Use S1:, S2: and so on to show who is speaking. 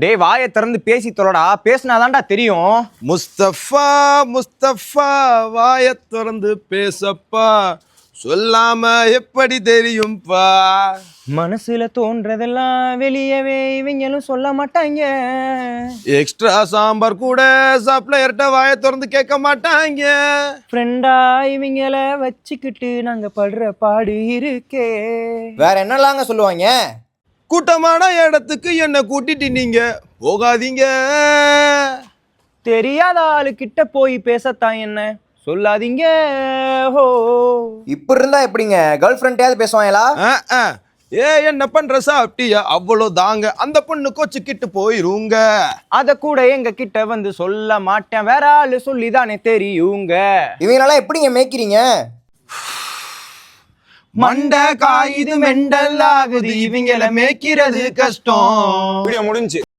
S1: டேய் வாயை திறந்து பேசி தொலைடா, பேசினாதான்டா தெரியும்.
S2: முஸ்தபா முஸ்தபா வாயை திறந்து பேசப்பா, சொல்லாம எப்படி தெரியும்பா.
S1: மனசுல தோன்றதெல்லாம் வெளியவே இவங்களும் சொல்ல மாட்டாங்க.
S2: எக்ஸ்ட்ரா சாம்பார் கூட சப்ளையர்கிட்ட வாயை திறந்து கேட்க மாட்டாங்க.
S1: ஃப்ரெண்டா இவங்கள வச்சுக்கிட்டு நாங்க படுற பாடு இருக்கே.
S3: வேற என்னலாங்க சொல்லுவாங்க?
S2: கூட்டமான இடத்துக்கு என்ன கூட்டிட்டு நீங்க போகாதீங்க.
S1: தெரியாத ஆளுக்கிட்ட போய் பேசத்தான் என்ன சொல்லாதீங்க. ஹோ
S3: இப்படி இருந்தா எப்படிங்க கேர்ள் ஃப்ரெண்டையாவது பேசுவாங்களா?
S2: என்ன பண்ற சாப்பிட்டியா, அவ்வளோ தாங்க. அந்த பொண்ணு கோச்சுக்கிட்டு போயிருங்க.
S1: அத கூட எங்க கிட்ட வந்து சொல்ல மாட்டேன், வேற ஆளு சொல்லிதானே தெரியுங்க.
S3: இவங்களெல்லாம் எப்படிங்க மேய்க்கிறீங்க?
S2: மண்டை காயுது மெண்டல் ஆகுது, இவங்கள மேய்க்கிறது கஷ்டம்.
S4: வீடியோ முடிஞ்சு.